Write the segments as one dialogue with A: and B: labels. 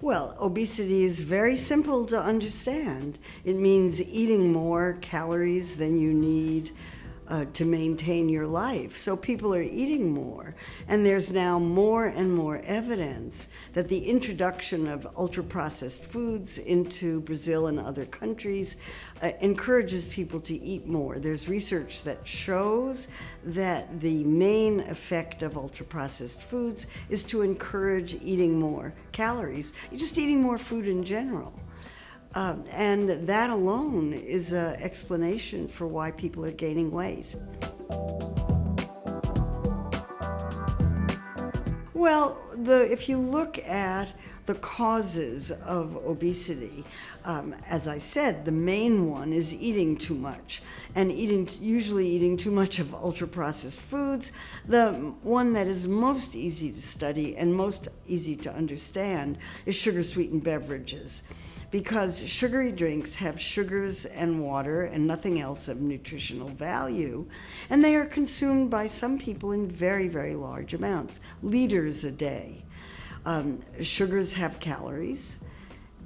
A: Well, obesity is very simple to understand. It means eating more calories than you need to maintain your life. So people are eating more. And there's now more and more evidence that the introduction of ultra-processed foods into Brazil and other countries encourages people to eat more. There's research that shows that the main effect of ultra-processed foods is to encourage eating more calories. You're just eating more food in general. And that alone is an explanation for why people are gaining weight. Well, if you look at the causes of obesity, as I said, the main one is eating too much, and usually eating too much of ultra-processed foods. The one that is most easy to study and most easy to understand is sugar-sweetened beverages, because sugary drinks have sugars and water and nothing else of nutritional value, and they are consumed by some people in very, very large amounts, liters a day. Sugars have calories,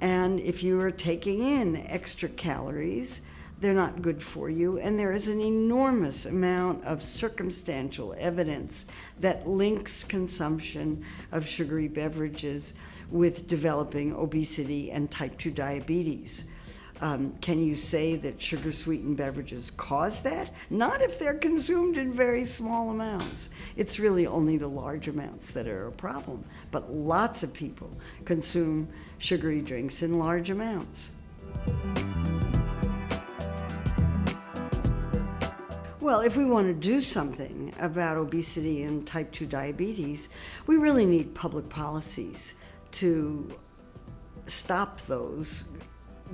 A: and if you are taking in extra calories, they're not good for you, and there is an enormous amount of circumstantial evidence that links consumption of sugary beverages with developing obesity and type 2 diabetes. Can you say that sugar-sweetened beverages cause that? Not if they're consumed in very small amounts. It's really only the large amounts that are a problem, but lots of people consume sugary drinks in large amounts. Well, if we want to do something about obesity and type 2 diabetes, we really need public policies to stop those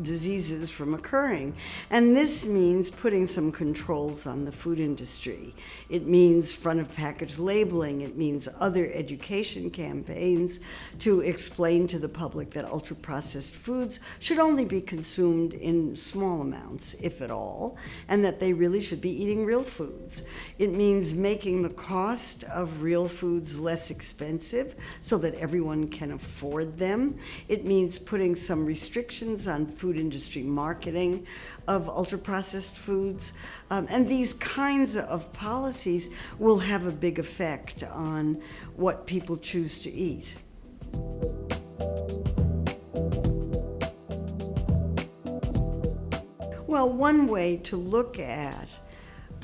A: diseases from occurring. And this means putting some controls on the food industry. It means front of package labeling. It means other education campaigns to explain to the public that ultra-processed foods should only be consumed in small amounts, if at all, and that they really should be eating real foods. It means making the cost of real foods less expensive so that everyone can afford them. It means putting some restrictions on food industry marketing of ultra-processed foods. And these kinds of policies will have a big effect on what people choose to eat. Well, one way to look at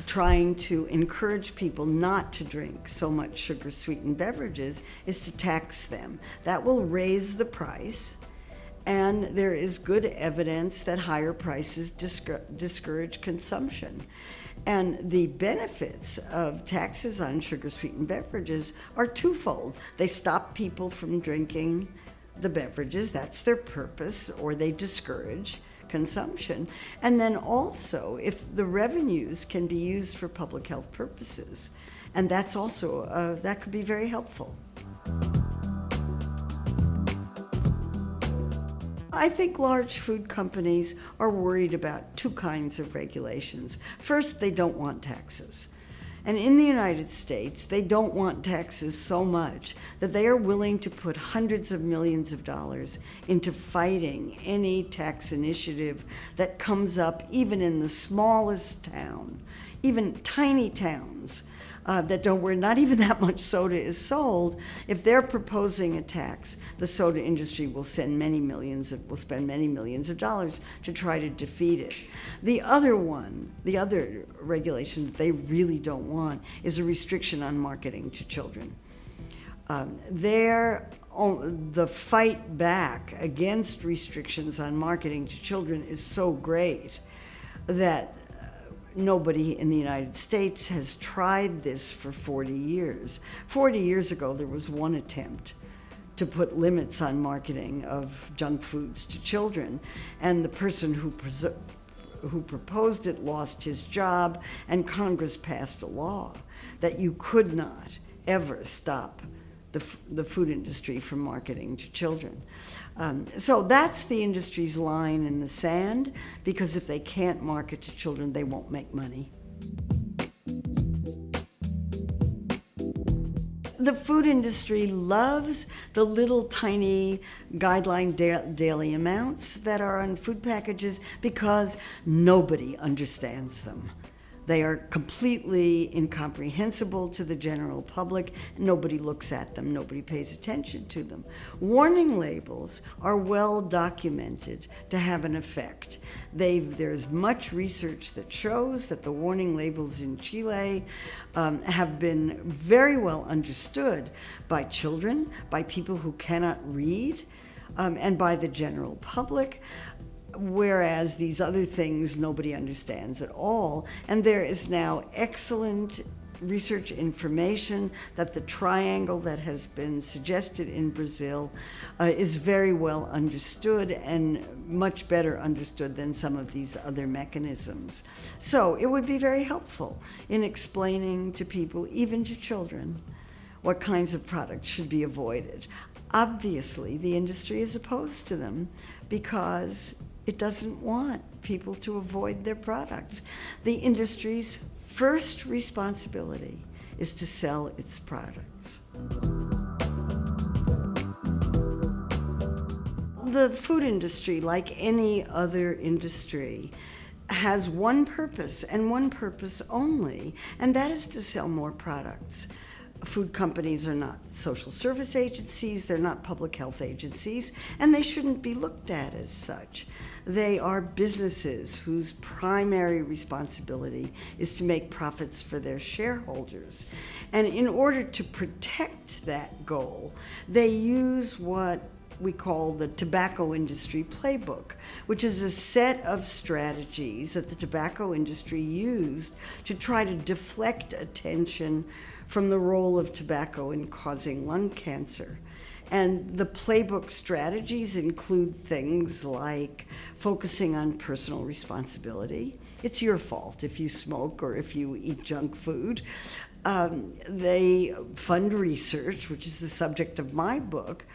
A: trying to encourage people not to drink so much sugar-sweetened beverages is to tax them. That will raise the price. And there is good evidence that higher prices discourage consumption. And the benefits of taxes on sugar-sweetened beverages are twofold. They stop people from drinking the beverages, that's their purpose, or they discourage consumption. And then also, if the revenues can be used for public health purposes, and that's also, that could be very helpful. I think large food companies are worried about two kinds of regulations. First, they don't want taxes. And in the United States, they don't want taxes so much that they are willing to put hundreds of millions of dollars into fighting any tax initiative that comes up even in the smallest town, even tiny towns. Where not even that much soda is sold. If they're proposing a tax, the soda industry will spend many millions of dollars to try to defeat it. The other regulation that they really don't want is a restriction on marketing to children. The fight back against restrictions on marketing to children is so great that nobody in the United States has tried this for 40 years. 40 years ago, there was one attempt to put limits on marketing of junk foods to children, and the person who proposed it lost his job, and Congress passed a law that you could not ever stop the food industry from marketing to children. So that's the industry's line in the sand, because if they can't market to children, they won't make money. the food industry loves the little tiny guideline daily amounts that are on food packages because nobody understands them. They are completely incomprehensible to the general public. Nobody looks at them. Nobody pays attention to them. Warning labels are well documented to have an effect. There's much research that shows that the warning labels in Chile have been very well understood by children, by people who cannot read, and by the general public. Whereas these other things nobody understands at all. And there is now excellent research information that the triangle that has been suggested in Brazil is very well understood and much better understood than some of these other mechanisms. So it would be very helpful in explaining to people, even to children, what kinds of products should be avoided. Obviously, the industry is opposed to them because it doesn't want people to avoid their products. The industry's first responsibility is to sell its products. The food industry, like any other industry, has one purpose and one purpose only, and that is to sell more products. Food companies are not social service agencies, they're not public health agencies, and they shouldn't be looked at as such. They are businesses whose primary responsibility is to make profits for their shareholders. And in order to protect that goal, they use what we call the tobacco industry playbook, which is a set of strategies that the tobacco industry used to try to deflect attention from the role of tobacco in causing lung cancer. And the playbook strategies include things like focusing on personal responsibility. It's your fault if you smoke or if you eat junk food. They fund research, which is the subject of my book,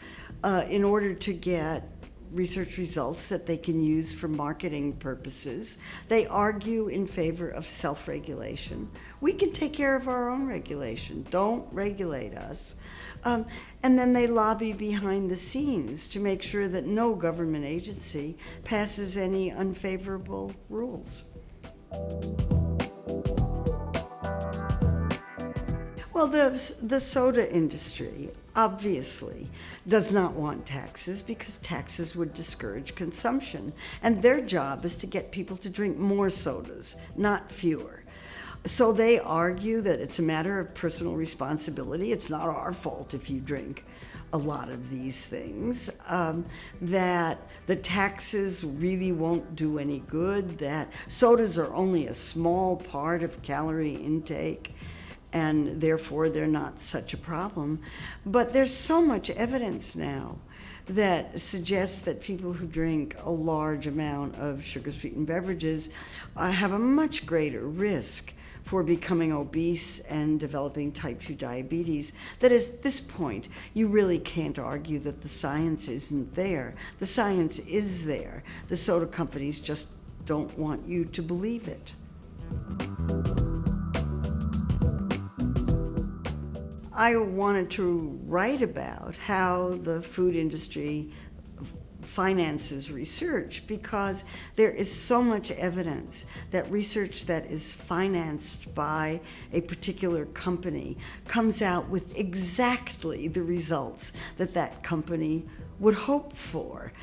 A: in order to get research results that they can use for marketing purposes. They argue in favor of self-regulation. We can take care of our own regulation. Don't regulate us. And then they lobby behind the scenes to make sure that no government agency passes any unfavorable rules. Well, the soda industry obviously does not want taxes because taxes would discourage consumption. And their job is to get people to drink more sodas, not fewer. So they argue that it's a matter of personal responsibility. It's not our fault if you drink a lot of these things, that the taxes really won't do any good, that sodas are only a small part of calorie intake, and therefore they're not such a problem. But there's so much evidence now that suggests that people who drink a large amount of sugar-sweetened beverages have a much greater risk for becoming obese and developing type 2 diabetes, that at this point, you really can't argue that the science isn't there. The science is there. The soda companies just don't want you to believe it. I wanted to write about how the food industry finances research because there is so much evidence that research that is financed by a particular company comes out with exactly the results that that company would hope for.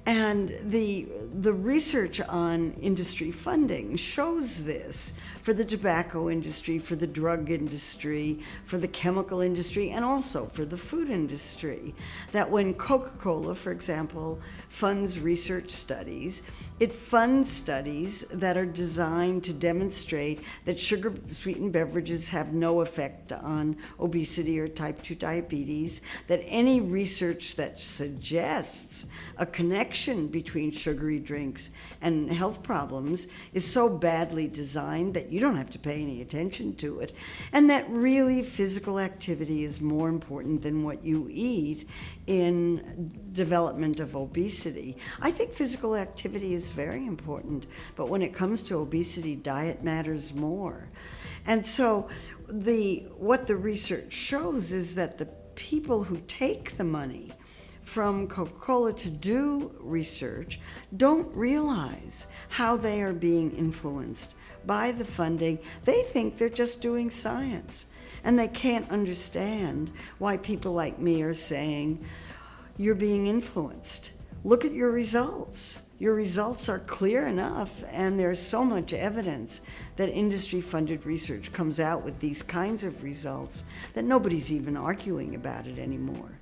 A: And the research on industry funding shows this for the tobacco industry, for the drug industry, for the chemical industry, and also for the food industry. That when Coca-Cola, for example, funds research studies, it funds studies that are designed to demonstrate that sugar-sweetened beverages have no effect on obesity or type 2 diabetes, that any research that suggests a connection between sugary drinks and health problems is so badly designed that you don't have to pay any attention to it, and that really physical activity is more important than what you eat in development of obesity. I think physical activity is very important, but when it comes to obesity, diet matters more. And so what the research shows is that the people who take the money from Coca-Cola to do research don't realize how they are being influenced by the funding. They think they're just doing science, and they can't understand why people like me are saying, you're being influenced. Look at your results. Your results are clear enough, and there's so much evidence that industry-funded research comes out with these kinds of results that nobody's even arguing about it anymore.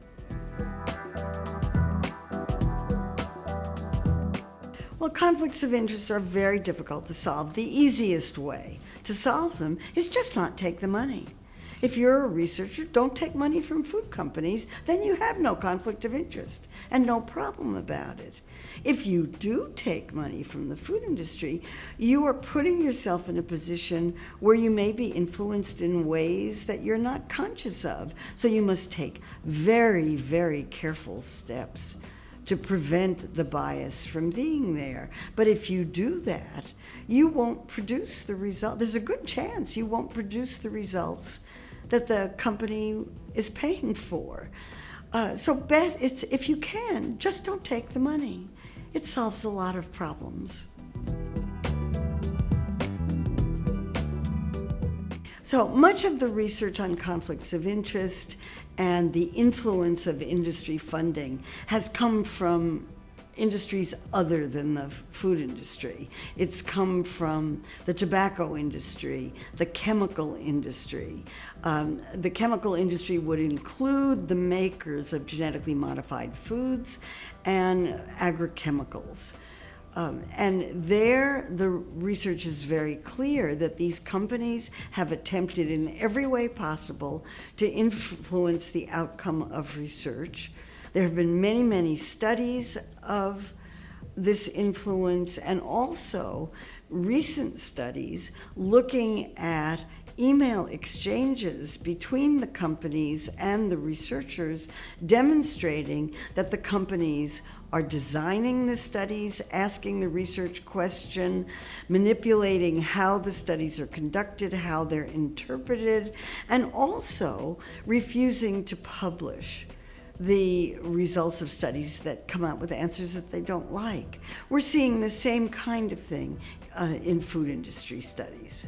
A: Well, conflicts of interest are very difficult to solve. The easiest way to solve them is just not take the money. If you're a researcher, don't take money from food companies, then you have no conflict of interest and no problem about it. If you do take money from the food industry, you are putting yourself in a position where you may be influenced in ways that you're not conscious of. So you must take very, very careful steps to prevent the bias from being there. But if you do that, you won't produce the result. There's a good chance you won't produce the results that the company is paying for. So best, if you can, just don't take the money. It solves a lot of problems. So much of the research on conflicts of interest and the influence of industry funding has come from industries other than the food industry. It's come from the tobacco industry, the chemical industry. The chemical industry would include the makers of genetically modified foods and agrochemicals. And there, the research is very clear that these companies have attempted in every way possible to influence the outcome of research. There have been many, many studies of this influence, and also recent studies looking at email exchanges between the companies and the researchers, demonstrating that the companies are designing the studies, asking the research question, manipulating how the studies are conducted, how they're interpreted, and also refusing to publish the results of studies that come out with answers that they don't like. We're seeing the same kind of thing in food industry studies.